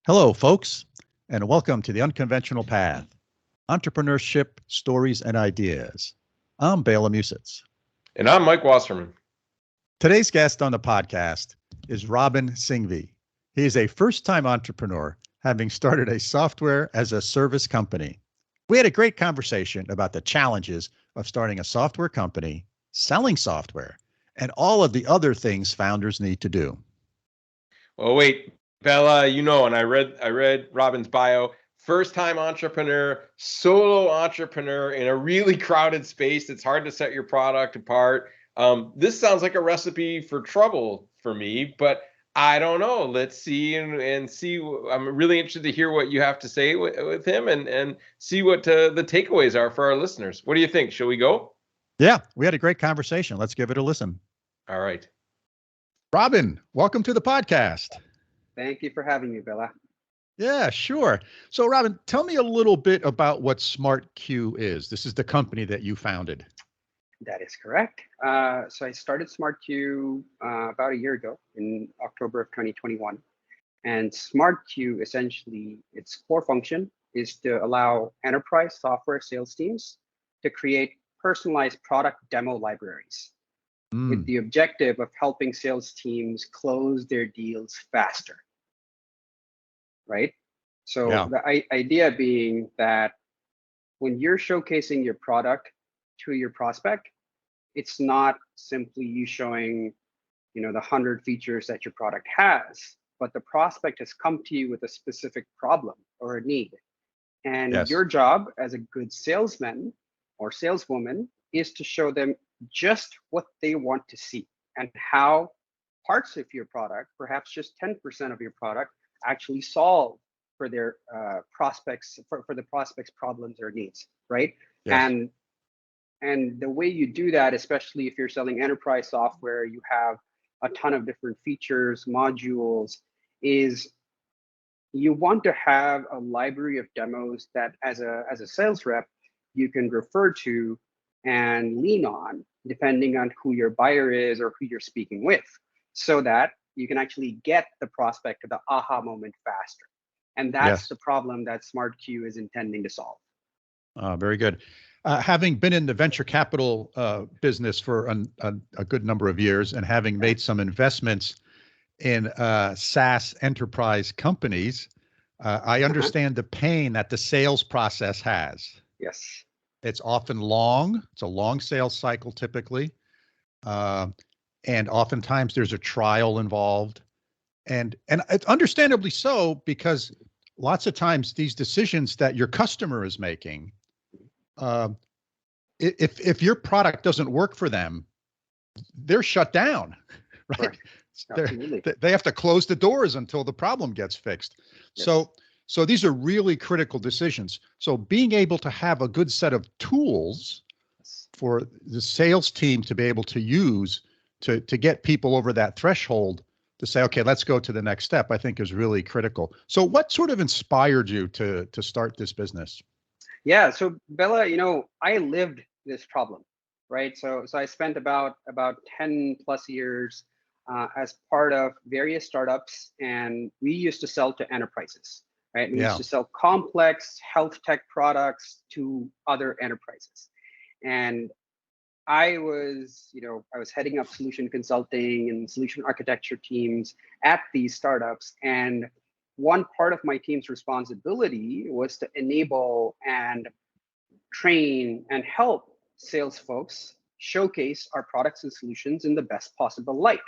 Hello, folks, and welcome to the Unconventional Path, Entrepreneurship, Stories, and Ideas. I'm bela.and.mike. And I'm Mike Wasserman. Today's guest on the podcast is Robin Singhvi. He is a first-time entrepreneur, having started a software as a service company. We had a great conversation about the challenges of starting a software company, selling software, and all of the other things founders need to do. Well, wait, Bella, and I read Robin's bio. First-time entrepreneur, solo entrepreneur in a really crowded space. It's hard to set your product apart. This sounds like a recipe for trouble for me, but I don't know. Let's see and see. I'm really interested to hear what you have to say with him and see what the takeaways are for our listeners. What do you think? Shall we go? Yeah, we had a great conversation. Let's give it a listen. All right. Robin, welcome to the podcast. Thank you for having me, Bella. Yeah, sure. So, Robin, tell me a little bit about what SmartCue is. This is the company that you founded. That is correct. So I started SmartCue about a year ago in October of 2021. And SmartCue, essentially, its core function is to allow enterprise software sales teams to create personalized product demo libraries with the objective of helping sales teams close their deals faster, right? So the idea being that when you're showcasing your product to your prospect, it's not simply you showing, the 100 features that your product has, but the prospect has come to you with a specific problem or a need. And your job as a good salesman or saleswoman is to show them just what they want to see and how parts of your product, perhaps just 10% of your product, actually solve for their prospects, for the prospects' problems or needs, right? Yes. And the way you do that, especially if you're selling enterprise software, you have a ton of different features, modules, is you want to have a library of demos that as a sales rep, you can refer to and lean on depending on who your buyer is or who you're speaking with, so that you can actually get the prospect to the aha moment faster. And that's the problem that SmartCue is intending to solve. Very good. Having been in the venture capital business for a good number of years and having made some investments in SaaS enterprise companies, I understand the pain that the sales process has. Yes. It's often long. It's a long sales cycle typically. And oftentimes there's a trial involved. And it's understandably so, because lots of times these decisions that your customer is making, if your product doesn't work for them, they're shut down, right? They have to close the doors until the problem gets fixed. Yes. So these are really critical decisions. So being able to have a good set of tools for the sales team to be able to use to get people over that threshold to say, okay, let's go to the next step, I think is really critical. So what sort of inspired you to start this business? Yeah, so Bella, I lived this problem, right? So I spent about 10 plus years as part of various startups, and we used to sell to enterprises, right? We used to sell complex health tech products to other enterprises. And I was heading up solution consulting and solution architecture teams at these startups. And one part of my team's responsibility was to enable and train and help sales folks showcase our products and solutions in the best possible light.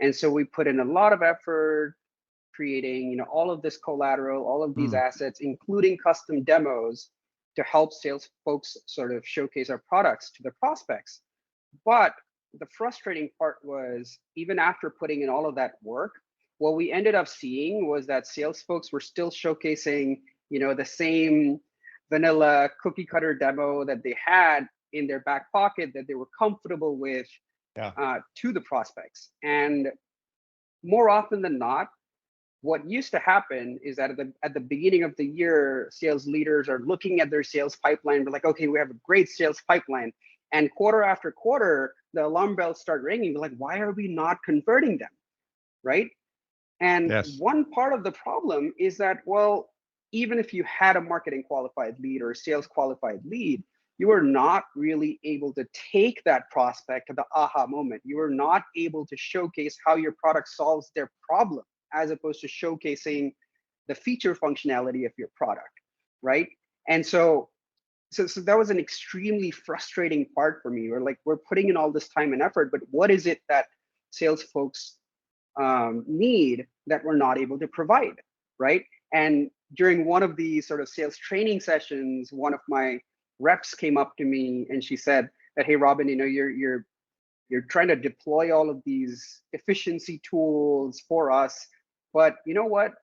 And so we put in a lot of effort creating, all of this collateral, all of these assets, including custom demos to help sales folks sort of showcase our products to the prospects. But the frustrating part was, even after putting in all of that work, what we ended up seeing was that sales folks were still showcasing, the same vanilla cookie cutter demo that they had in their back pocket that they were comfortable with to the prospects. And more often than not, what used to happen is that at the beginning of the year, sales leaders are looking at their sales pipeline. We're like, okay, we have a great sales pipeline. And quarter after quarter, the alarm bells start ringing. They're like, why are we not converting them, right? And Yes. one part of the problem is that, well, even if you had a marketing qualified lead or a sales qualified lead, you are not really able to take that prospect to the aha moment. You are not able to showcase how your product solves their problem, as opposed to showcasing the feature functionality of your product, right? And so that was an extremely frustrating part for me. We're putting in all this time and effort, but what is it that sales folks need that we're not able to provide, right? And during one of the sort of sales training sessions, one of my reps came up to me and she said that, hey, Robin, you're trying to deploy all of these efficiency tools for us, but you know what?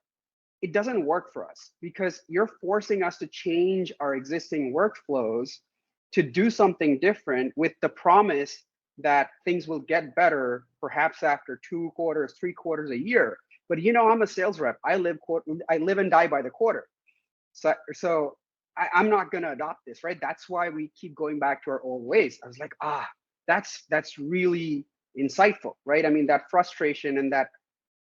It doesn't work for us because you're forcing us to change our existing workflows to do something different with the promise that things will get better perhaps after 2 quarters, 3 quarters, a year. But I'm a sales rep. I live and die by the quarter. So I'm not going to adopt this, right? That's why we keep going back to our old ways. I was like, that's really insightful, right? I mean, that frustration and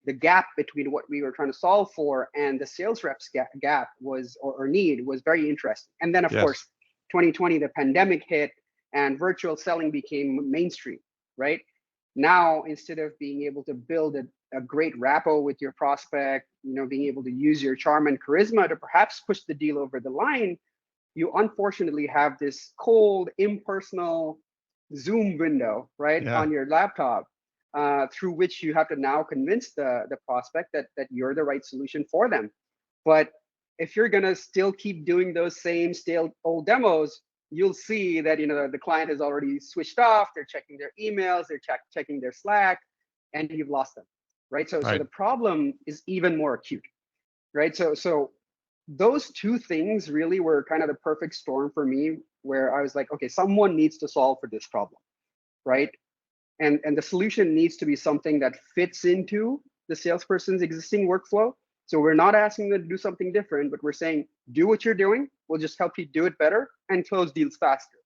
the gap between what we were trying to solve for and the sales reps gap was or need was very interesting. And then of course, 2020, the pandemic hit and virtual selling became mainstream, right? Now, instead of being able to build a great rapport with your prospect, being able to use your charm and charisma to perhaps push the deal over the line, you unfortunately have this cold, impersonal Zoom window, right, on your laptop, through which you have to now convince the prospect that you're the right solution for them. But if you're going to still keep doing those same stale old demos, you'll see that the client has already switched off. They're checking their emails, they're checking their Slack, and you've lost them, right? So the problem is even more acute, right? So those two things really were kind of the perfect storm for me, where I was like, okay, someone needs to solve for this problem, right? And the solution needs to be something that fits into the salesperson's existing workflow. So we're not asking them to do something different, but we're saying, do what you're doing. We'll just help you do it better and close deals faster,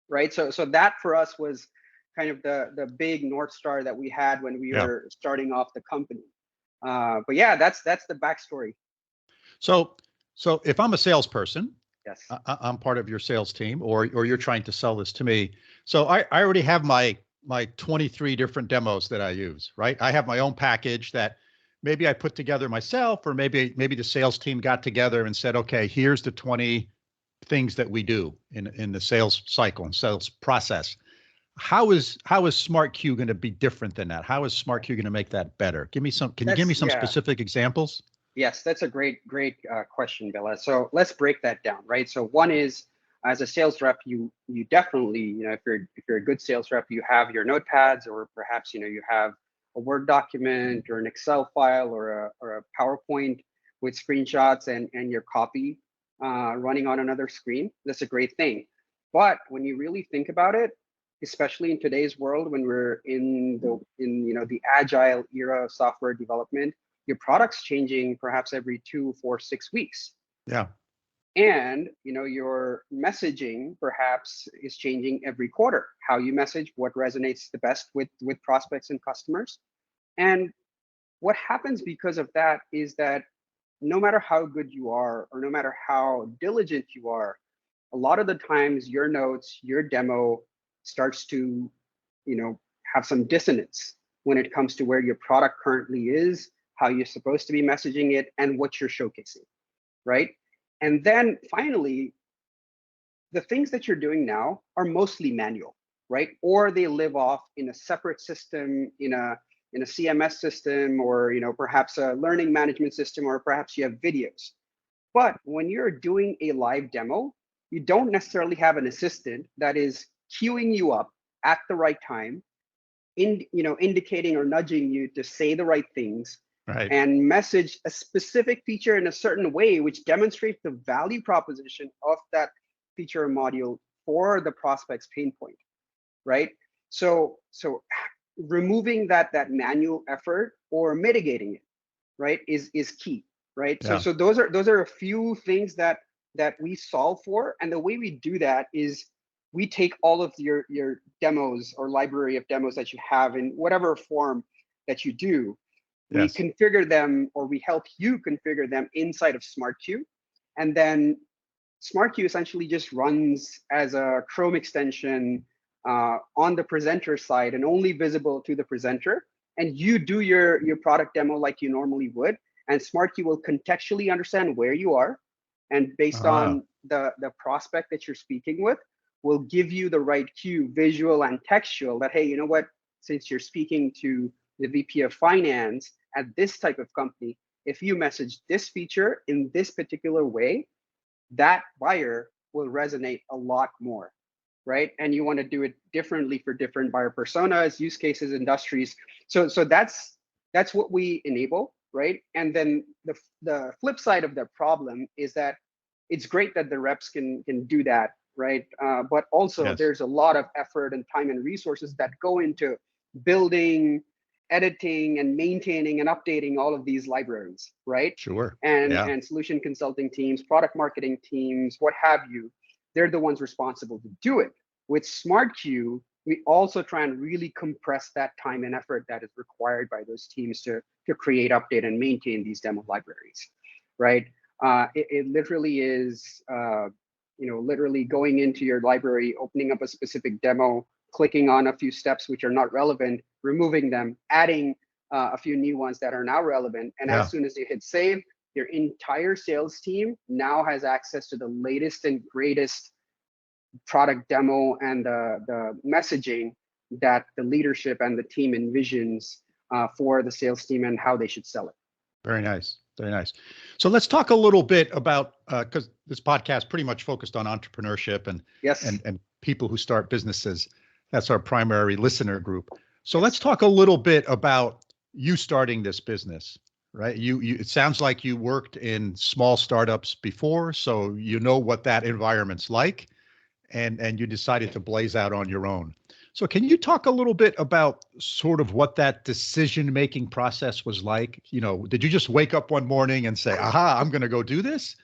right? So that for us was kind of the big North Star that we had when we were starting off the company. But yeah, that's the backstory. So if I'm a salesperson, yes, I'm part of your sales team, or you're trying to sell this to me. So I already have my 23 different demos that I use, right? I have my own package that maybe I put together myself, or maybe the sales team got together and said, okay, here's the 20 things that we do in the sales cycle and sales process. How is SmartCue going to be different than that? How is SmartCue going to make that better? Can you give me some specific examples? Yes, that's a great question, Bela. So let's break that down, right? So one is, as a sales rep, you definitely, if you're a good sales rep, you have your notepads, or perhaps you have a Word document or an Excel file or a PowerPoint with screenshots and your copy running on another screen. That's a great thing. But when you really think about it, especially in today's world, when we're in the agile era of software development, your product's changing perhaps every 2, 4, 6 weeks. Yeah. And your messaging perhaps is changing every quarter. How you message, what resonates the best with prospects and customers. And what happens because of that is that no matter how good you are, or no matter how diligent you are, a lot of the times your notes, your demo starts to have some dissonance when it comes to where your product currently is, how you're supposed to be messaging it, and what you're showcasing, right? And then finally, the things that you're doing now are mostly manual, right? Or they live off in a separate system, in a CMS system, or perhaps a learning management system, or perhaps you have videos. But when you're doing a live demo, you don't necessarily have an assistant that is queuing you up at the right time, indicating or nudging you to say the right things, right, and message a specific feature in a certain way, which demonstrates the value proposition of that feature or module for the prospect's pain point, right? So removing that manual effort or mitigating it, right, is key, right? Yeah. So those are a few things that we solve for, and the way we do that is we take all of your demos or library of demos that you have in whatever form that you do, We Yes. configure them, or we help you configure them inside of SmartCue. And then SmartCue essentially just runs as a Chrome extension on the presenter side and only visible to the presenter. And you do your product demo like you normally would. And SmartCue will contextually understand where you are. And based on the prospect that you're speaking with, will give you the right cue, visual and textual, that, hey, you know what, since you're speaking to the VP of finance at this type of company, if you message this feature in this particular way, that buyer will resonate a lot more, right? And you want to do it differently for different buyer personas, use cases, industries. So that's what we enable, right? And then the flip side of the problem is that it's great that the reps can do that, right? But also there's a lot of effort and time and resources that go into building, editing, and maintaining and updating all of these libraries, right? Sure. And solution consulting teams, product marketing teams, what have you, they're the ones responsible to do it. With SmartCue, we also try and really compress that time and effort that is required by those teams to create, update, and maintain these demo libraries, right? It literally is, literally going into your library, opening up a specific demo, clicking on a few steps which are not relevant, removing them, adding a few new ones that are now relevant. And as soon as you hit save, your entire sales team now has access to the latest and greatest product demo and the messaging that the leadership and the team envisions for the sales team and how they should sell it. Very nice. Very nice. So let's talk a little bit about, because this podcast pretty much focused on entrepreneurship and people who start businesses. That's our primary listener group. So let's talk a little bit about you starting this business, right? It sounds like you worked in small startups before, so you know what that environment's like, and you decided to blaze out on your own. So can you talk a little bit about sort of what that decision-making process was like? Did you just wake up one morning and say, aha, I'm going to go do this?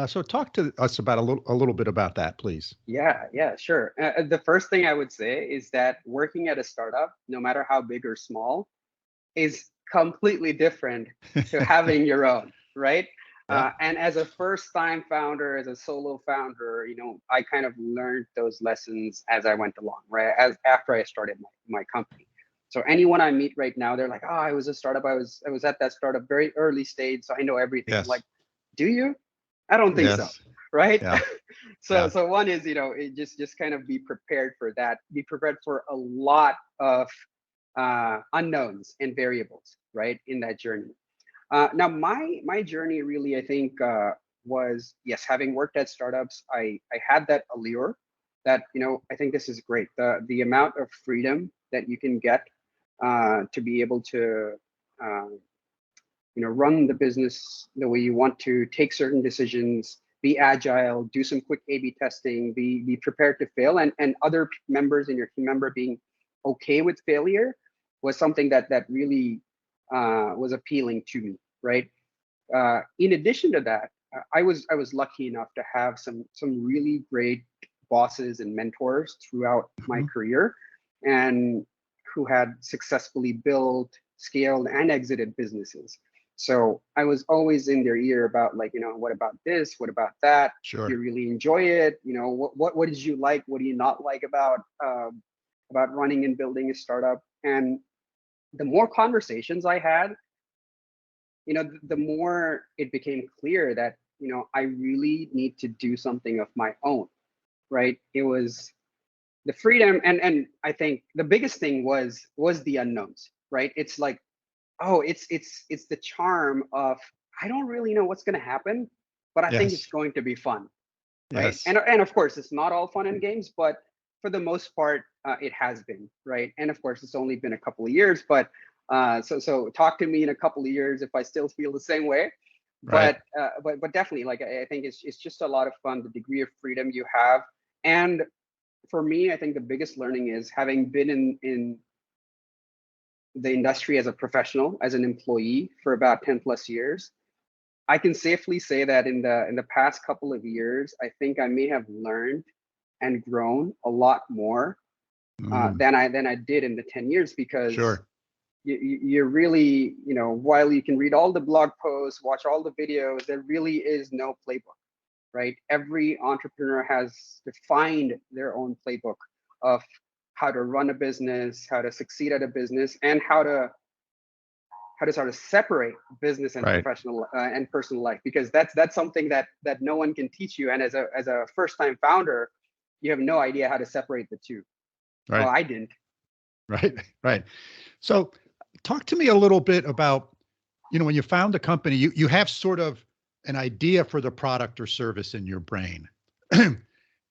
So talk to us about a little bit about that, please. Yeah, sure. The first thing I would say is that working at a startup, no matter how big or small, is completely different to having your own, right? And as a first-time founder, as a solo founder, I kind of learned those lessons as I went along, right? After I started my company. So anyone I meet right now, they're like, "Oh, I was a startup. I was at that startup very early stage, so I know everything." Yes. I'm like, do you? I don't think so, right? Yeah. So one is, it just kind of be prepared for that. Be prepared for a lot of unknowns and variables, right, in that journey. Now, my journey really, I think, was, yes, having worked at startups, I had that allure that, I think this is great. The amount of freedom that you can get to be able to, run the business the way you want to, take certain decisions, be agile, do some quick A/B testing, be prepared to fail, and other members in your team member being okay with failure was something that really was appealing to me, right? In addition to that, I was lucky enough to have some really great bosses and mentors throughout my career, and who had successfully built, scaled, and exited businesses. So I was always in their ear about, like, what about this? What about that? Sure. Do you really enjoy it? What did you like? What do you not like about running and building a startup? And the more conversations I had, the more it became clear that, I really need to do something of my own, right? It was the freedom. And I think the biggest thing was the unknowns, right? It's like, oh, it's the charm of, I don't really know what's going to happen, but I think it's going to be fun, right? Yes. And of course, it's not all fun and games, but for the most part, it has been, right? And of course, it's only been a couple of years, but so talk to me in a couple of years if I still feel the same way. Right. But definitely, like, I think it's just a lot of fun, the degree of freedom you have. And for me, I think the biggest learning is having been in the industry as a professional, as an employee for about 10 plus years. I can safely say that in the past couple of years, I think I may have learned and grown a lot more than I did in the 10 years, because you really, while you can read all the blog posts, watch all the videos, there really is no playbook, right? Every entrepreneur has defined their own playbook of how to run a business, how to succeed at a business, and how to sort of separate business and professional and personal life, because that's something that no one can teach you. And as a first-time founder, you have no idea how to separate the two. Right. Well, I didn't. Right. So talk to me a little bit about, when you found a company, you have sort of an idea for the product or service in your brain.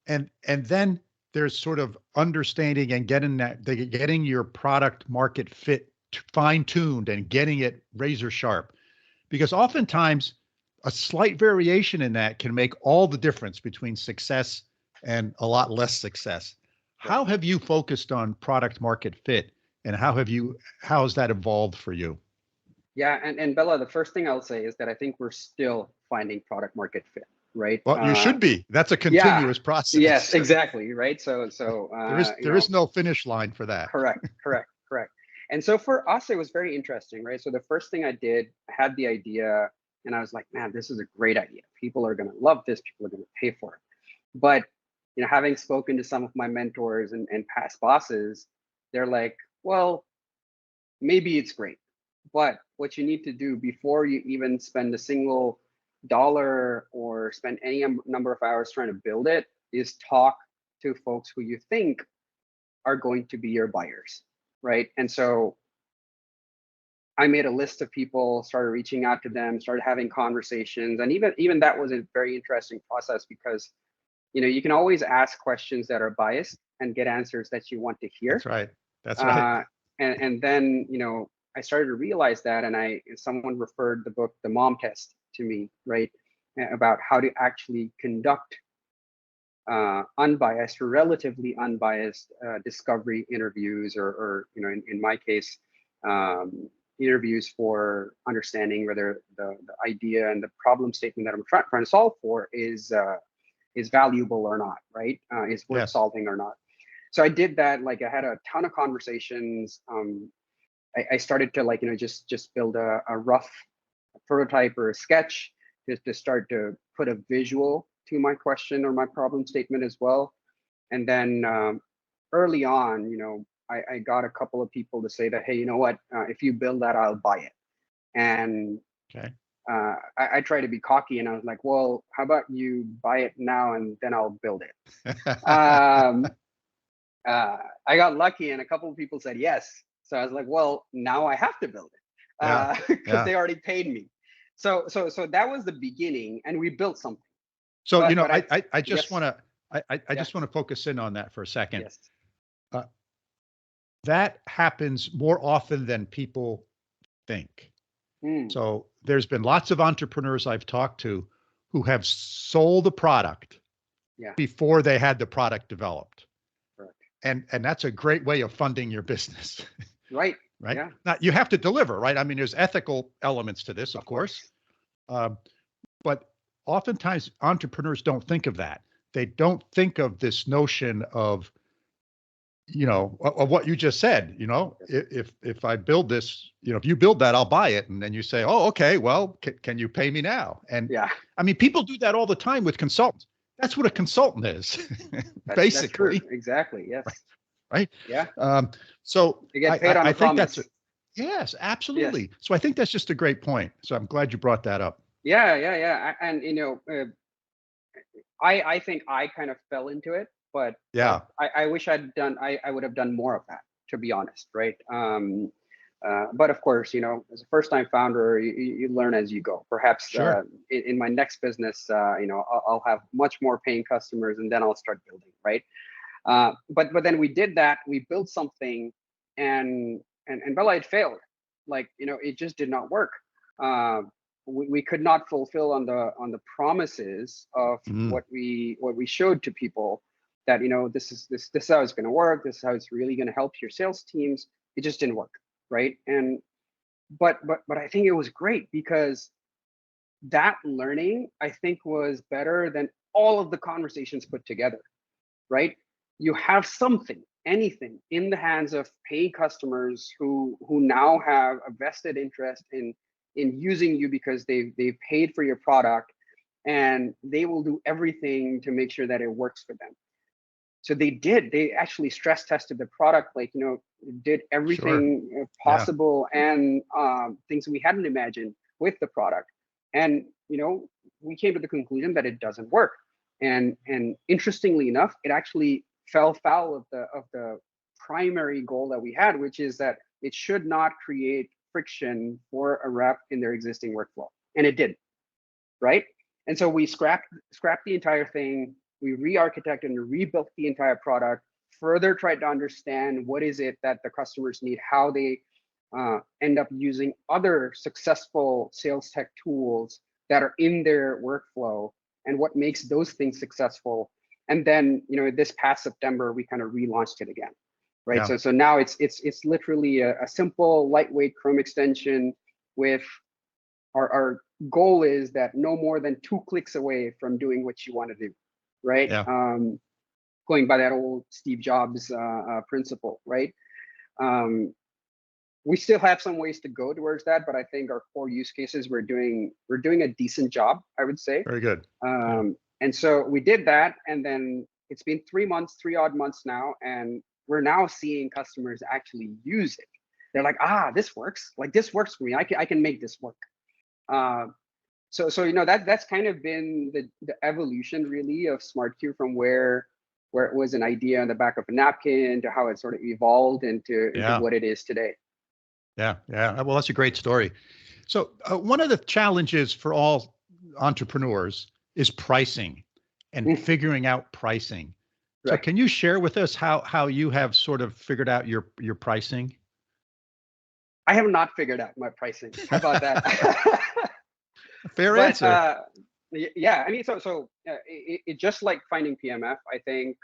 and then there's sort of understanding and getting your product market fit fine-tuned and getting it razor sharp. Because oftentimes a slight variation in that can make all the difference between success and a lot less success. How have you focused on product market fit, and how has that evolved for you? Yeah, and Bella, the first thing I'll say is that I think we're still finding product market fit, right? Well, you should be. That's a continuous process. Yes, exactly, right? So there is no finish line for that. Correct. And so for us, it was very interesting, right? So the first thing I did, I had the idea, and I was like, man, this is a great idea. People are going to love this. People are going to pay for it. But having spoken to some of my mentors and past bosses, they're like, well, maybe it's great, but what you need to do before you even spend a single dollar or spend any number of hours trying to build it is talk to folks who you think are going to be your buyers, right? And so I made a list of people, started reaching out to them, started having conversations, and even that was a very interesting process, because you can always ask questions that are biased and get answers that you want to hear. That's right. And then I started to realize that, and someone referred the book The Mom Test to me, right, about how to actually conduct unbiased or relatively unbiased discovery interviews, or in my case, interviews for understanding whether the idea and the problem statement that I'm trying to solve for is valuable or not, right? Is worth solving or not. So I did that. Like, I had a ton of conversations. I started to just build a rough prototype or a sketch to start to put a visual to my question or my problem statement as well. And then early on, I got a couple of people to say that, hey, you know what? If you build that, I'll buy it. And I try to be cocky, and I was like, well, how about you buy it now and then I'll build it. I got lucky, and a couple of people said yes. So I was like, well, now I have to build it because they already paid me. So that was the beginning, and we built something. So I just want to focus in on that for a second. Yes. That happens more often than people think. So there's been lots of entrepreneurs I've talked to who have sold a product before they had the product developed. And that's a great way of funding your business. Right. Yeah. Now, you have to deliver, right? I mean, there's ethical elements to this, of course. But oftentimes entrepreneurs don't think of that. They don't think of this notion of, of what you just said. If I build this, if you build that, I'll buy it. And then you say, oh, okay, well, can you pay me now? And I mean, people do that all the time with consultants. That's what a consultant is, basically. That's true. Exactly. Yes. Right. Yeah. So you get paid on I a think promise. Yes, absolutely. Yes. So I think that's just a great point. So I'm glad you brought that up. Yeah. And I think I kind of fell into it, but I wish I would have done more of that, to be honest, right? But of course, as a first-time founder, you learn as you go. Perhaps in my next business, I'll have much more paying customers, and then I'll start building, right? But then we did that. We built something, and Bella, it failed. Like, it just did not work. We could not fulfill on the promises of what we showed to people, that this is how it's going to work. This is how it's really going to help your sales teams. It just didn't work, right? And but I think it was great, because that learning, I think, was better than all of the conversations put together, right? You have something, anything in the hands of paying customers who now have a vested interest in using you because they've paid for your product, and they will do everything to make sure that it works for them. So they actually stress tested the product, like, did everything possible and things we hadn't imagined with the product. And, we came to the conclusion that it doesn't work. And interestingly enough, it actually fell foul of the primary goal that we had, which is that it should not create friction for a rep in their existing workflow. And it did, right? And so we scrapped the entire thing. We re-architected and rebuilt the entire product, further tried to understand what is it that the customers need, how they end up using other successful sales tech tools that are in their workflow, and what makes those things successful. And then, this past September, we kind of relaunched it again, right? So now it's literally a simple, lightweight Chrome extension with our goal is that no more than 2 clicks away from doing what you want to do, right? Going by that old Steve Jobs principle, right? We still have some ways to go towards that, but I think our core use cases, we're doing a decent job, I would say. Very good. And so we did that, and then it's been 3 odd months now, and we're now seeing customers actually use it. They're like, this works. Like, this works for me. I can make this work. So that's kind of been the evolution really of SmartCue, from where it was an idea on the back of a napkin to how it sort of evolved into what it is today. Yeah. Well, that's a great story. So one of the challenges for all entrepreneurs is pricing and figuring out pricing. So Right. can you share with us how you have sort of figured out your pricing? I have not figured out my pricing. How about that? Fair answer. Yeah, I mean, so it just like finding PMF, I think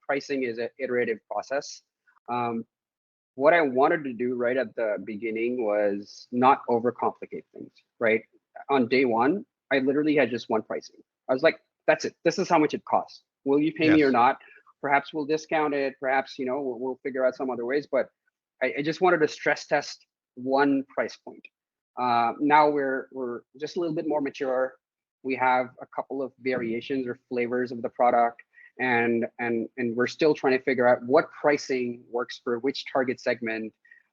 pricing is an iterative process. What I wanted to do right at the beginning was not overcomplicate things, right? On day one, I literally had just one pricing. I was like, that's it. This is how much it costs. Will you pay me or not? Perhaps we'll discount it. Perhaps, we'll figure out some other ways. But I just wanted to stress test one price point. Now we're just a little bit more mature. We have a couple of variations or flavors of the product, and we're still trying to figure out what pricing works for which target segment,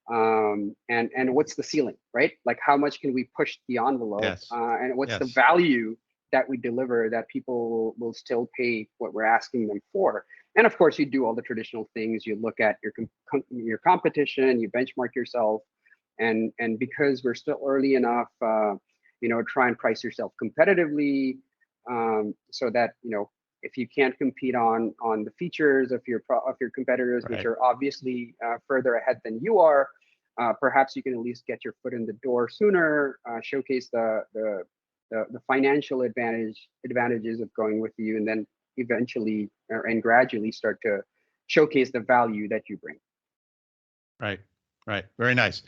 and what's the ceiling, right? Like, how much can we push the envelope, and what's the value that we deliver that people will still pay what we're asking them for. And of course, you do all the traditional things. You look at your competition, you benchmark yourself, and because we're still early enough, try and price yourself competitively, so that if you can't compete on the features of your competitors, which are obviously further ahead than you are, perhaps you can at least get your foot in the door sooner, showcase the financial advantages of going with you, and then eventually and gradually start to showcase the value that you bring. Right. Very nice.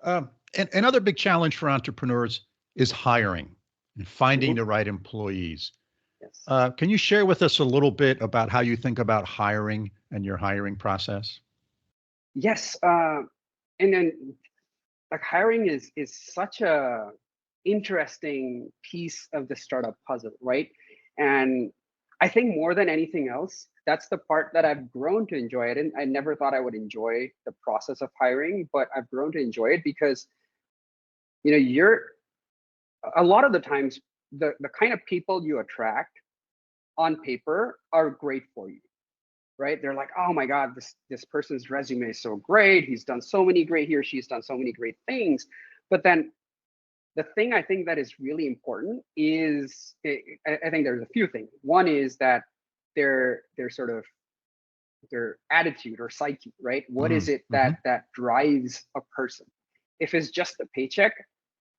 And another big challenge for entrepreneurs is hiring and finding the right employees. Yes. Can you share with us a little bit about how you think about hiring and your hiring process? Yes. And then, like, hiring is such a interesting piece of the startup puzzle, right? And I think more than anything else, that's the part that I've grown to enjoy. I never thought I would enjoy the process of hiring, but I've grown to enjoy it because, you're a lot of the times the kind of people you attract on paper are great for you, right? They're like, oh my God, this person's resume is so great. He or she's done so many great things. But then the thing I think that is really important is, I think there's a few things. One is that their sort of their attitude or psyche, right? What is it that drives a person? If it's just a paycheck,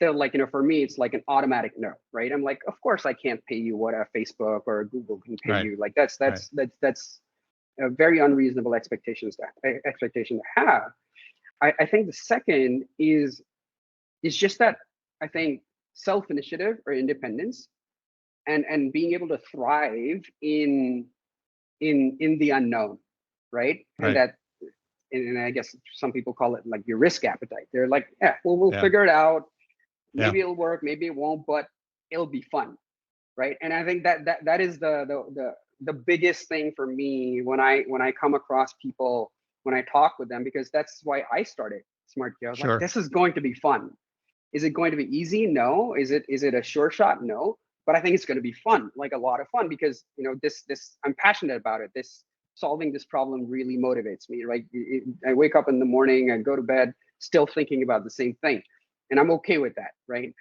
they're like, for me, it's like an automatic no, right? I'm like, of course I can't pay you what a Facebook or a Google can pay you. Like, that's a very unreasonable expectation to have. I think the second is just that, I think, self-initiative or independence, and being able to thrive in the unknown, right? Right. And I guess some people call it like your risk appetite. They're like, yeah, well, we'll figure it out. Maybe it'll work, maybe it won't, but it'll be fun, right? And I think that is the biggest thing for me when I come across people, when I talk with them, because that's why I started SmartCue. I was like, this is going to be fun. Is it going to be easy? No. Is it a sure shot? No. But I think it's going to be fun, like a lot of fun, because this I'm passionate about it. Solving this problem really motivates me, right? I wake up in the morning, I go to bed still thinking about the same thing, and I'm okay with that, right?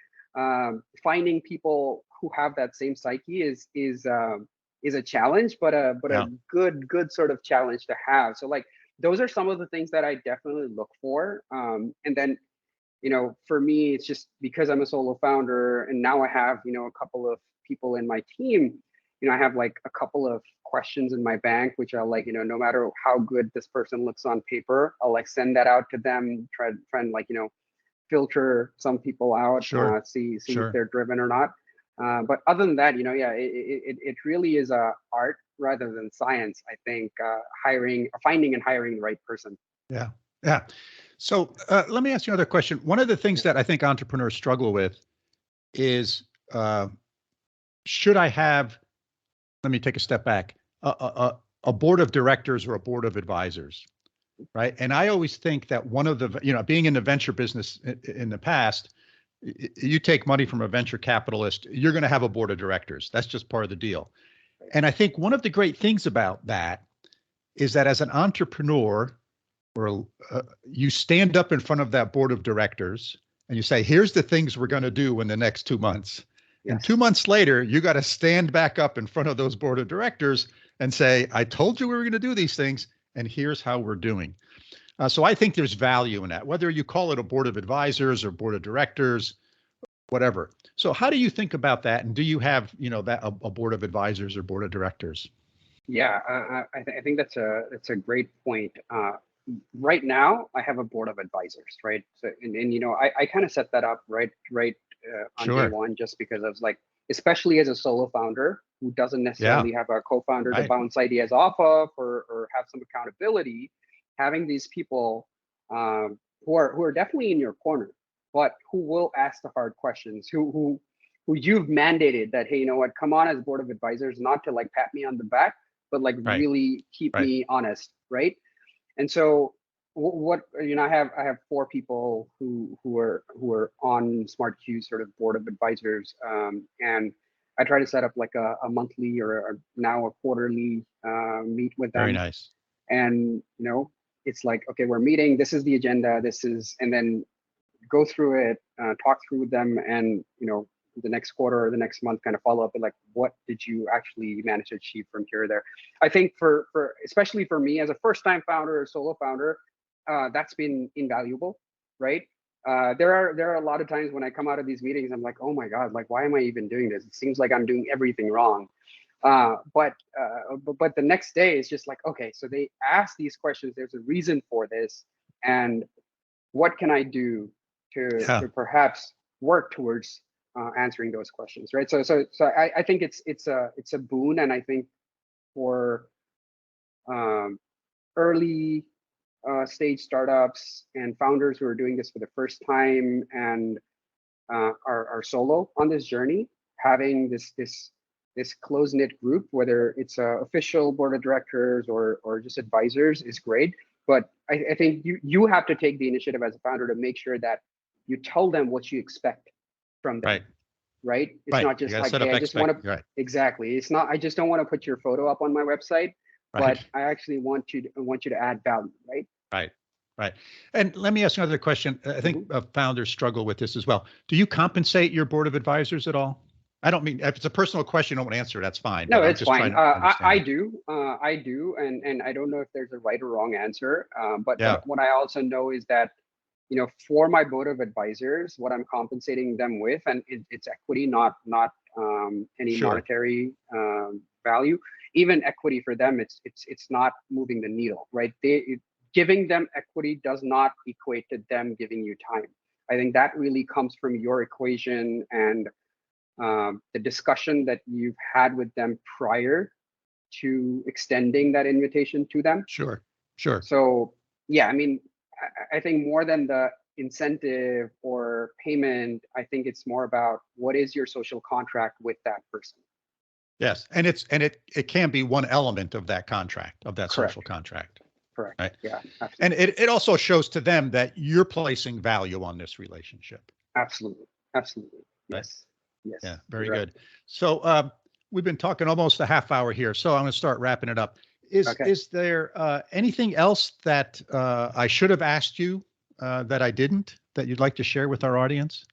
Finding people who have that same psyche is a challenge, but a good sort of challenge to have. So like those are some of the things that I definitely look for. And then for me, it's just because I'm a solo founder, and now I have a couple of people in my team. I have like a couple of questions in my bank, which I'll like, no matter how good this person looks on paper, I'll like send that out to them, try and like, filter some people out, see if they're driven or not. But other than that, it really is a art rather than science, I think, finding and hiring the right person. Yeah. Yeah. So let me ask you another question. One of the things that I think entrepreneurs struggle with is, should I have, let me take a step back, a board of directors or a board of advisors, right? And I always think that one of the, being in the venture business in the past, you take money from a venture capitalist, you're going to have a board of directors. That's just part of the deal. And I think one of the great things about that is that as an entrepreneur, you stand up in front of that board of directors and you say, here's the things we're going to do in the next 2 months. Yes. And 2 months later, you got to stand back up in front of those board of directors and say, I told you we were going to do these things, and here's how we're doing. So I think there's value in that, whether you call it a board of advisors or board of directors, whatever. So how do you think about that? And do you have, that a board of advisors or board of directors? Yeah, I think that's a great point. Right now, I have a board of advisors, right? So, and I kind of set that up right on day one, just because I was like, especially as a solo founder who doesn't necessarily have a co-founder to bounce ideas off of or have some accountability, having these people who are definitely in your corner, but who will ask the hard questions, who you've mandated that, hey, come on as board of advisors, not to like pat me on the back, but like really keep me honest, right? And so what I have 4 people who are on SmartCue sort of board of advisors, and I try to set up like a monthly or now a quarterly meet with them. Very nice. And it's like, okay, we're meeting. This is the agenda. And then go through it, talk through with them, and the next quarter or the next month kind of follow up with like, what did you actually manage to achieve from here or there? I think for especially for me as a first-time founder or solo founder, that's been invaluable, right? There are a lot of times when I come out of these meetings, I'm like, oh my God, like, why am I even doing this? It seems like I'm doing everything wrong. But the next day is just like, okay, so they ask these questions. There's a reason for this, and what can I do to perhaps work towards answering those questions, right? So I think it's a boon, and I think for early stage startups and founders who are doing this for the first time and are solo on this journey, having this close-knit group, whether it's official board of directors or just advisors, is great. But I think you have to take the initiative as a founder to make sure that you tell them what you expect from them. Right. It's not just like, hey, I just want to. Exactly. It's not. I just don't want to put your photo up on my website, but I actually want you to add value. Right. And let me ask you another question. I think founders struggle with this as well. Do you compensate your board of advisors at all? I don't mean, if it's a personal question, you don't want to answer, that's fine. No, it's fine. I do, and I don't know if there's a right or wrong answer. But what I also know is that, for my board of advisors, what I'm compensating them with, and it's equity, not any monetary value. Even equity for them, it's not moving the needle, right? Giving them equity does not equate to them giving you time. I think that really comes from your equation and the discussion that you've had with them prior to extending that invitation to them. Sure. So yeah, I mean, I think more than the incentive or payment, I think it's more about what is your social contract with that person. Yes, and it can be one element of that contract, of that Correct. social contract. Correct. Right. Yeah. Absolutely. And it also shows to them that you're placing value on this relationship. Absolutely. Absolutely. Right? Yes. Yes. Yeah. Very Right. good. So we've been talking almost a half hour here, so I'm going to start wrapping it up. Is there anything else that I should have asked you that I didn't, that you'd like to share with our audience?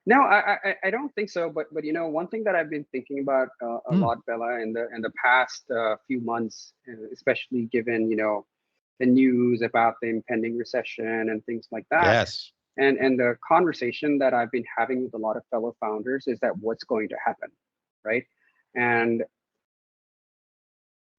No, I don't think so. But one thing that I've been thinking about a lot, Bella, in the past few months, especially given the news about the impending recession and things like that. Yes. And the conversation that I've been having with a lot of fellow founders is that what's going to happen, right? And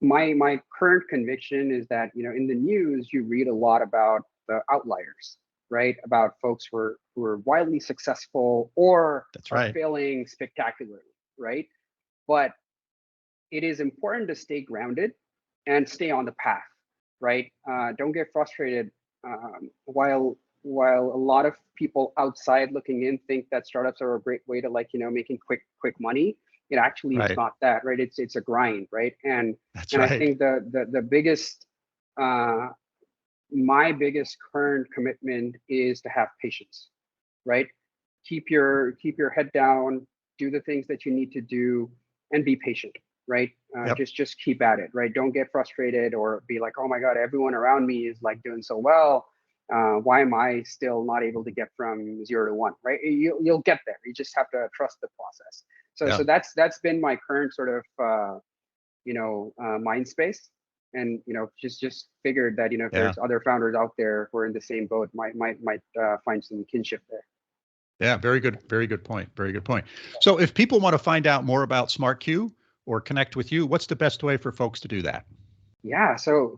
my current conviction is that in the news you read a lot about the outliers, right? About folks who are wildly successful or are failing spectacularly, right? But it is important to stay grounded and stay on the path, right? Don't get frustrated. While a lot of people outside looking in think that startups are a great way to making quick money, it actually is not that, right? It's a grind, right? And I think the biggest my biggest current commitment is to have patience, right? Keep your head down, do the things that you need to do, and be patient, right? Just keep at it, right? Don't get frustrated or be like, oh my God, everyone around me is like doing so well. Why am I still not able to get from 0 to 1, right? You'll get there. You just have to trust the process. So that's been my current sort of mind space. And just figured that if there's other founders out there who are in the same boat, might find some kinship there. Yeah, very good point. Very good point. So if people want to find out more about SmartCue or connect with you, what's the best way for folks to do that? Yeah, so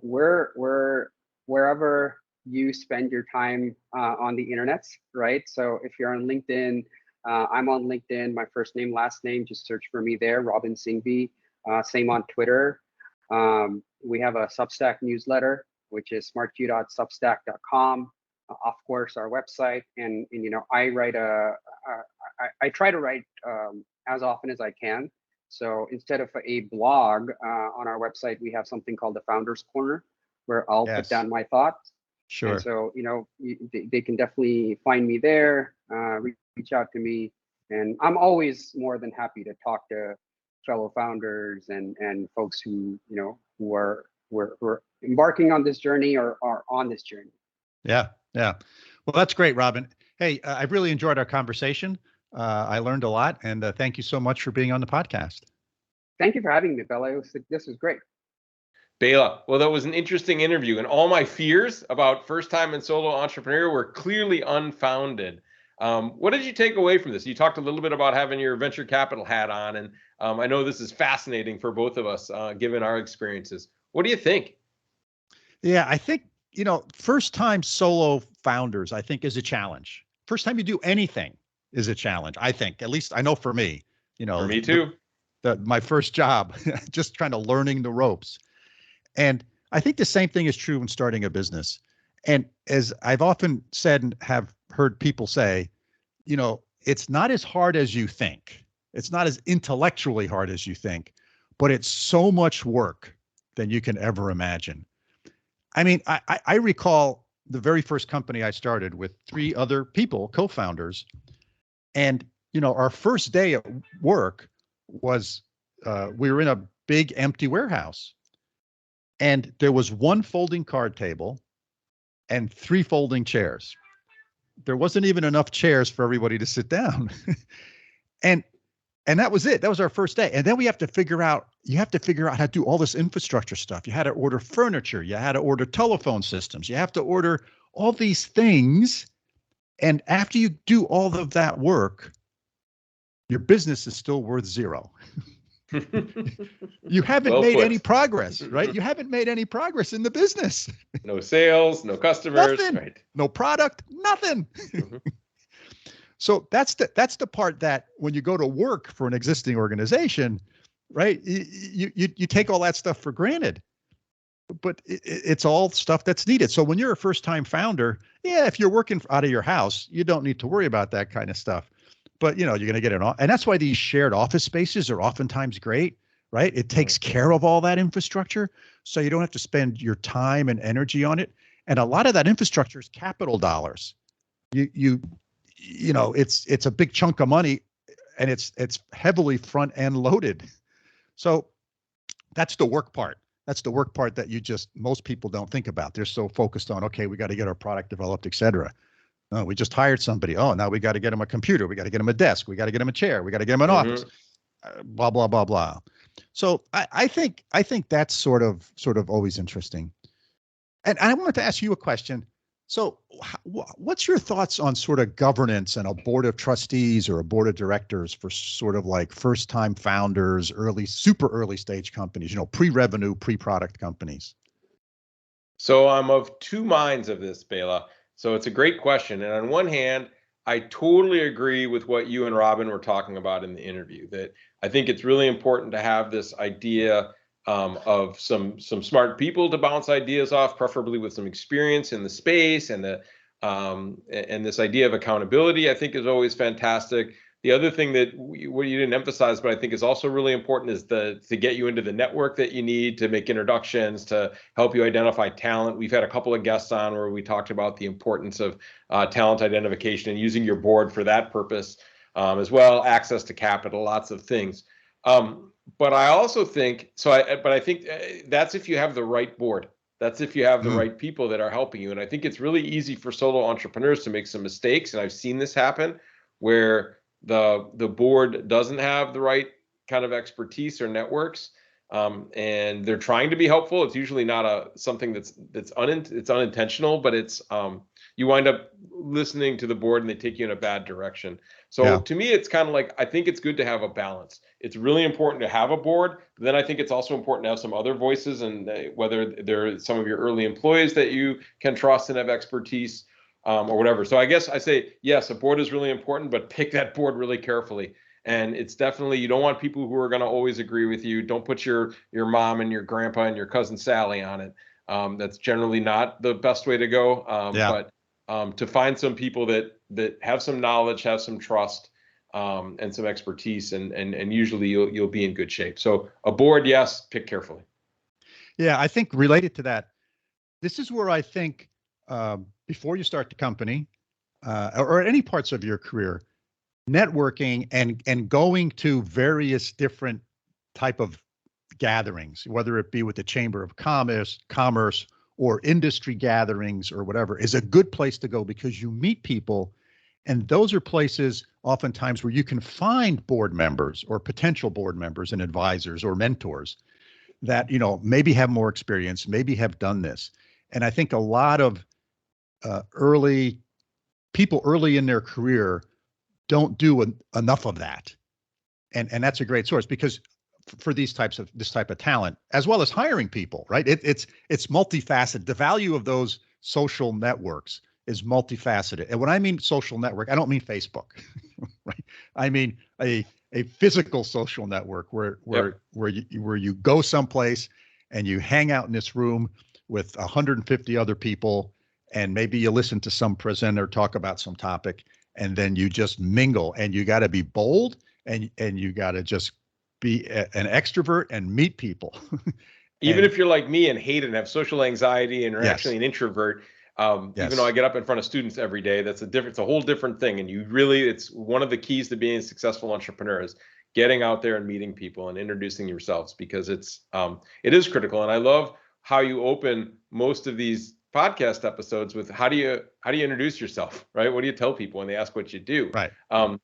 we're wherever you spend your time on the internet, right? So if you're on LinkedIn, I'm on LinkedIn. My first name, last name, just search for me there, Robin Singhvi. Same on Twitter. We have a Substack newsletter, which is smartcue.substack.com. Of course, our website, and I write I try to write as often as I can. So instead of a blog on our website, we have something called the Founders Corner, where I'll put down my thoughts. Sure. And so they can definitely find me there, reach out to me, and I'm always more than happy to talk to fellow founders and folks who are embarking on this journey or are on this journey. Yeah. Well, that's great, Robin. Hey, I've really enjoyed our conversation. I learned a lot, and thank you so much for being on the podcast. Thank you for having me, Bela. This was great. Bela, well, that was an interesting interview, and all my fears about first-time and solo entrepreneur were clearly unfounded. What did you take away from this? You talked a little bit about having your venture capital hat on, and I know this is fascinating for both of us, given our experiences. What do you think? Yeah, I think, first-time solo founders, I think, is a challenge. First time you do anything is a challenge, I think. At least I know for me. For me too. My first job, just kind of learning the ropes. And I think the same thing is true when starting a business. And as I've often said and have heard people say, it's not as hard as you think. It's not as intellectually hard as you think, but it's so much work than you can ever imagine. I mean, I recall the very first company I started with 3 other people, co-founders. And, our first day at work was, we were in a big empty warehouse. And there was 1 folding card table and 3 folding chairs. There wasn't even enough chairs for everybody to sit down. And that was it. That was our first day. And then you have to figure out how to do all this infrastructure stuff. You had to order furniture. You had to order telephone systems. You have to order all these things. And after you do all of that work, your business is still worth 0. You haven't made any progress, right? You haven't made any progress in the business. No sales, no customers, nothing, right? No product, nothing. Mm-hmm. So that's the part that when you go to work for an existing organization, right? You take all that stuff for granted, but it's all stuff that's needed. So when you're a first-time founder, yeah, if you're working out of your house, you don't need to worry about that kind of stuff. But you're going to get it all, and that's why these shared office spaces are oftentimes great, right? It takes care of all that infrastructure, so you don't have to spend your time and energy on it. And a lot of that infrastructure is capital dollars. It's a big chunk of money, and it's heavily front end loaded. So that's the work part. That's the work part that most people don't think about. They're so focused on, okay, we got to get our product developed, et cetera. No, we just hired somebody. Oh, now we got to get them a computer. We got to get them a desk. We got to get them a chair. We got to get them an office. Blah, blah, blah, blah. So I think that's sort of always interesting. And I wanted to ask you a question. So what's your thoughts on sort of governance and a board of trustees or a board of directors for sort of like first-time founders, super early stage companies, pre-revenue, pre-product companies? So I'm of two minds of this, Bela. So it's a great question. And on one hand, I totally agree with what you and Robin were talking about in the interview, that I think it's really important to have this idea of some smart people to bounce ideas off, preferably with some experience in the space, and this idea of accountability, I think, is always fantastic. The other thing that what you didn't emphasize, but I think is also really important, is to get you into the network that you need to make introductions, to help you identify talent. We've had a couple of guests on where we talked about the importance of talent identification and using your board for that purpose, as well, access to capital, lots of things. But I also think, I think that's if you have the right board. That's if you have the right people that are helping you. And I think it's really easy for solo entrepreneurs to make some mistakes. And I've seen this happen where the board doesn't have the right kind of expertise or networks, and they're trying to be helpful. It's usually not something it's unintentional, but it's you wind up listening to the board and they take you in a bad direction. So to me, it's kind of like, I think it's good to have a balance. It's really important to have a board, but then I think it's also important to have some other voices, and whether they're some of your early employees that you can trust and have expertise, or whatever. So I guess I say, yes, a board is really important, but pick that board really carefully. And it's definitely, you don't want people who are going to always agree with you. Don't put your mom and your grandpa and your cousin Sally on it. That's generally not the best way to go. But to find some people that have some knowledge, have some trust, and some expertise, and usually you'll be in good shape. So a board, yes, pick carefully. Yeah, I think related to that, this is where I think before you start the company, or at any parts of your career, networking and going to various different type of gatherings, whether it be with the Chamber of Commerce or industry gatherings or whatever, is a good place to go, because you meet people, and those are places oftentimes where you can find board members or potential board members and advisors or mentors that, maybe have more experience, maybe have done this. And I think a lot of early in their career don't do enough of that. And that's a great source, because for this type of talent, as well as hiring people, right? It's multifaceted. The value of those social networks is multifaceted. And when I mean social network, I don't mean Facebook, right? I mean a physical social network where you go someplace and you hang out in this room with 150 other people, and maybe you listen to some presenter talk about some topic, and then you just mingle. And you got to be bold, and you got to just be an extrovert and meet people. Even if you're like me and hate it and have social anxiety and are actually an introvert, even though I get up in front of students every day, it's a whole different thing. And it's one of the keys to being a successful entrepreneur is getting out there and meeting people and introducing yourselves, because it is critical. And I love how you open most of these podcast episodes with how do you introduce yourself, right? What do you tell people when they ask what you do? Right.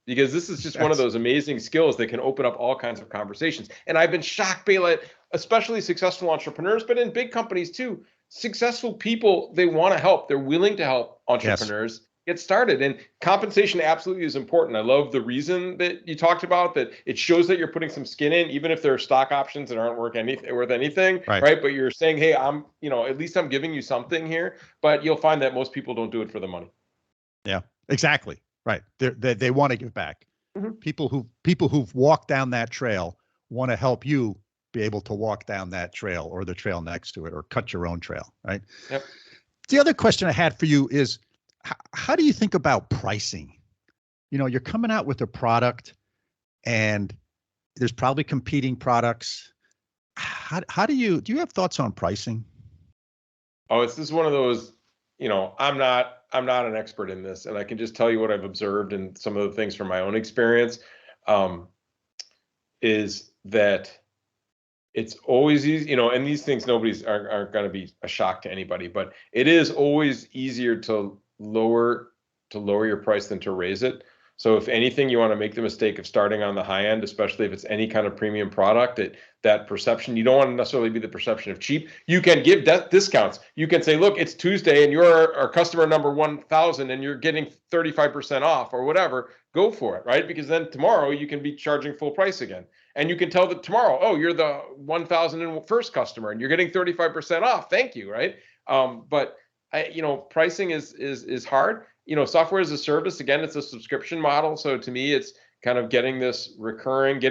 Because this is just one of those amazing skills that can open up all kinds of conversations. And I've been shocked, Bela, especially successful entrepreneurs, but in big companies too, successful people, they want to help. They're willing to help entrepreneurs get started. And compensation absolutely is important. I love the reason that you talked about, that it shows that you're putting some skin in, even if there are stock options that aren't worth anything, right? But you're saying, hey, at least I'm giving you something here. But you'll find that most people don't do it for the money. Yeah, exactly. Right. They want to give back. Mm-hmm. People who've walked down that trail want to help you be able to walk down that trail or the trail next to it or cut your own trail, right? Yep. The other question I had for you is, how do you think about pricing? You're coming out with a product and there's probably competing products. How do you have thoughts on pricing? Oh, this is one of those, I'm not an expert in this, and I can just tell you what I've observed and some of the things from my own experience, is that it's always easy, and these things aren't going to be a shock to anybody, but it is always easier to lower your price than to raise it. So if anything, you want to make the mistake of starting on the high end, especially if it's any kind of premium product, that perception, you don't want to necessarily be the perception of cheap. You can give discounts. You can say, look, it's Tuesday and you're our customer number 1,000 and you're getting 35% off or whatever. Go for it, right? Because then tomorrow you can be charging full price again. And you can tell that tomorrow, oh, you're the 1,001st customer and you're getting 35% off. Thank you, right? But pricing is hard. Software as a service, again, it's a subscription model. So to me, it's kind of getting this recurring,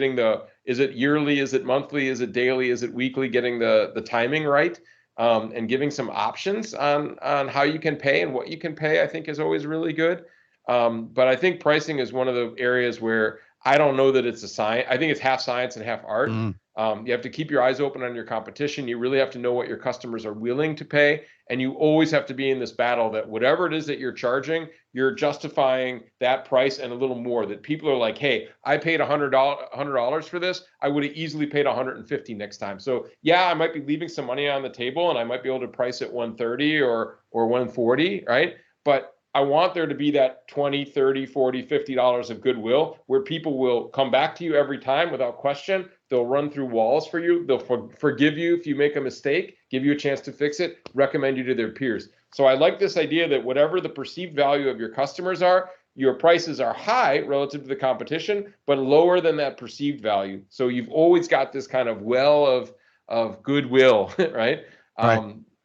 is it yearly, is it monthly, is it daily, is it weekly, getting the timing right, and giving some options on how you can pay and what you can pay, I think is always really good. But I think pricing is one of the areas where I don't know that it's a science. I think it's half science and half art. You have to keep your eyes open on your competition. You really have to know what your customers are willing to pay. And you always have to be in this battle that whatever it is that you're charging, you're justifying that price and a little more, that people are like, hey, I paid $100 for this. I would have easily paid $150 next time. So yeah, I might be leaving some money on the table and I might be able to price it $130 or $140, right? But I want there to be that $20, $30, $40, $50 of goodwill where people will come back to you every time without question. They'll run through walls for you. They'll forgive you if you make a mistake, give you a chance to fix it, recommend you to their peers. So I like this idea that whatever the perceived value of your customers are, your prices are high relative to the competition, but lower than that perceived value. So you've always got this kind of well of goodwill, right?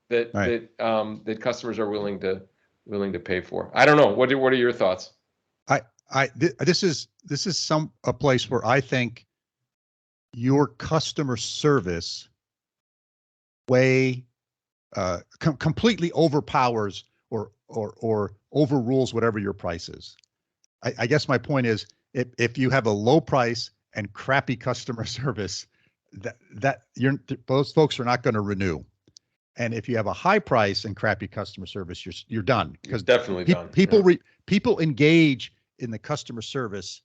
That customers are willing to pay for. I don't know. What are your thoughts? This is a place where I think your customer service completely overpowers or overrules whatever your price is. I guess my point is, if you have a low price and crappy customer service, those folks are not going to renew. And if you have a high price and crappy customer service, you're done. Because definitely done. People engage in the customer service,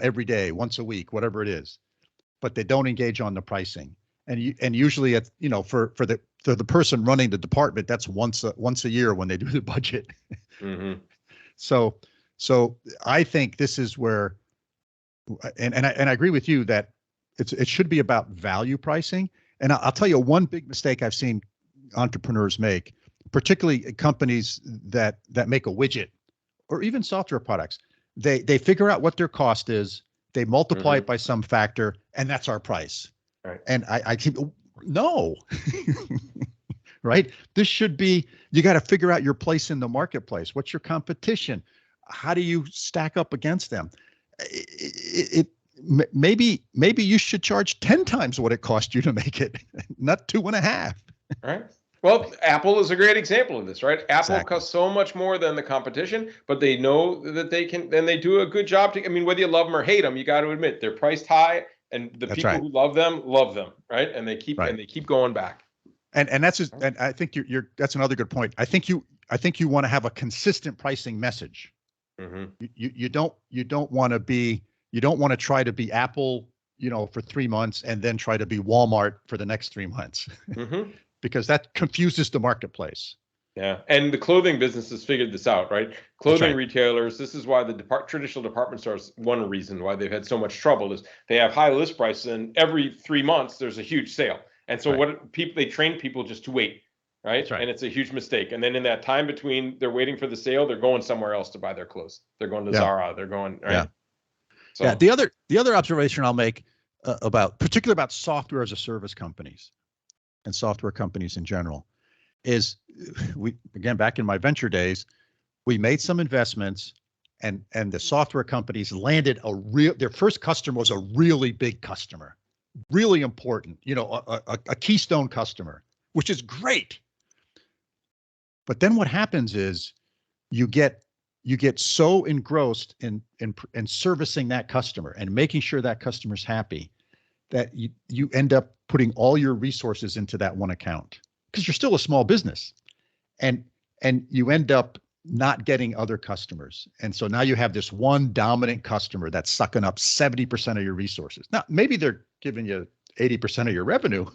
every day, once a week, whatever it is, but they don't engage on the pricing. And usually, for the person running the department, that's once a year when they do the budget. Mm-hmm. So I think this is where, and I agree with you that it should be about value pricing. And I'll tell you one big mistake I've seen entrepreneurs make, particularly companies that make a widget or even software products. They figure out what their cost is, they multiply it by some factor, and that's our price. Right. And I keep, no, right? This should be, you got to figure out your place in the marketplace. What's your competition? How do you stack up against them? Maybe you should charge 10 times what it cost you to make it, not 2.5. Right. Well, Apple is a great example of this, right? Apple costs so much more than the competition, but they know that they can, and they do a good job. Whether you love them or hate them, you got to admit they're priced high, and the people who love them, right? And they keep going back. And I think that's another good point. I think you want to have a consistent pricing message. Mm-hmm. You don't want to try to be Apple, for 3 months and then try to be Walmart for the next 3 months. Mm-hmm. Because that confuses the marketplace. Yeah, and the clothing business has figured this out, right? Clothing retailers, this is why the traditional department stores, one reason why they've had so much trouble is they have high list prices, and every 3 months there's a huge sale. And so they train people just to wait, right? And it's a huge mistake. And then in that time between they're waiting for the sale, they're going somewhere else to buy their clothes. They're going to Zara, they're going, right? Yeah. So. Yeah, the other observation I'll make particularly about software as a service companies and software companies in general is back in my venture days, we made some investments and the software companies landed their first customer was a really big customer, really important, a keystone customer, which is great. But then what happens is you get so engrossed in servicing that customer and making sure that customer's happy that you end up putting all your resources into that one account, because you're still a small business, and you end up not getting other customers. And so now you have this one dominant customer that's sucking up 70% of your resources. Now, maybe they're giving you 80% of your revenue,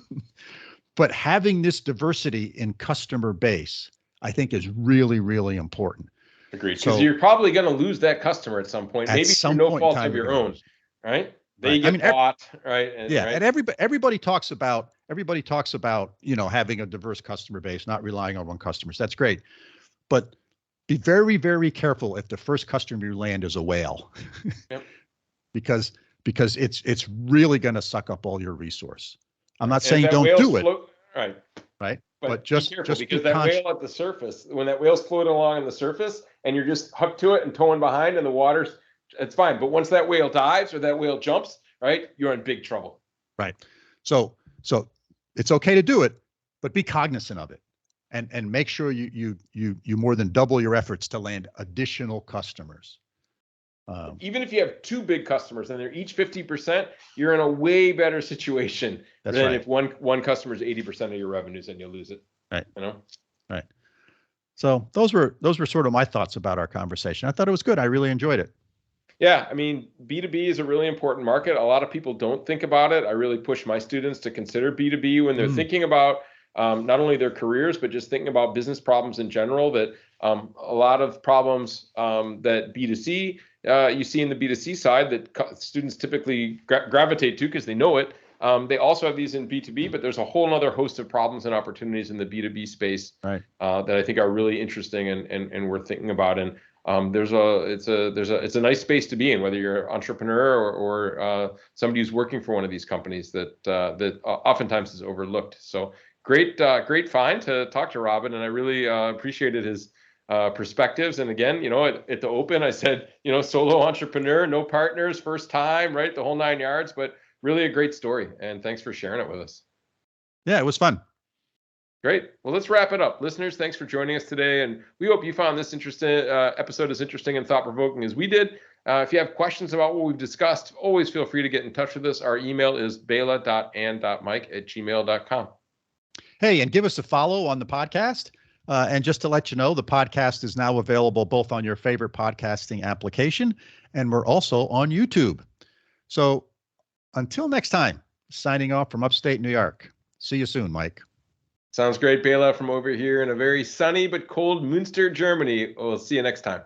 but having this diversity in customer base, I think, is really, really important. Agreed. Because you're probably going to lose that customer at some point, maybe through no fault of your own, right? They get bought, right? And everybody talks about having a diverse customer base, not relying on one customer. That's great, but be very, very careful if the first customer you land is a whale, yep. because it's really going to suck up all your resource. I'm not saying don't do it, right? But just be careful, because that whale at the surface, when that whale's floating along on the surface and you're just hooked to it and towing behind and the water's, it's fine. But once that whale dives or that whale jumps, right, you're in big trouble. Right. So it's okay to do it, but be cognizant of it, and make sure you more than double your efforts to land additional customers. Even if you have two big customers and they're each 50%, you're in a way better situation than if one customer is 80% of your revenues and you lose it. Right. Right. So those were sort of my thoughts about our conversation. I thought it was good. I really enjoyed it. Yeah, I mean, B2B is a really important market. A lot of people don't think about it. I really push my students to consider B2B when they're thinking about not only their careers, but just thinking about business problems in general. That a lot of problems that B2C you see in the B2C side that students typically gravitate to because they know it. They also have these in B2B, but there's a whole other host of problems and opportunities in the B2B space that I think are really interesting and worth thinking about. And it's a nice space to be in, whether you're an entrepreneur or somebody who's working for one of these companies that oftentimes is overlooked. So great find to talk to Robin, and I really appreciated his perspectives. And again, at the open, I said, solo entrepreneur, no partners, first time, right? The whole 9 yards, but really a great story. And thanks for sharing it with us. Yeah, it was fun. Great. Well, let's wrap it up. Listeners, thanks for joining us today. And we hope you found this episode as interesting and thought-provoking as we did. If you have questions about what we've discussed, always feel free to get in touch with us. Our email is bela.and.mike@gmail.com. Hey, and give us a follow on the podcast. And just to let you know, the podcast is now available both on your favorite podcasting application, and we're also on YouTube. So until next time, signing off from upstate New York. See you soon, Mike. Sounds great, Bela, from over here in a very sunny but cold Münster, Germany. We'll see you next time.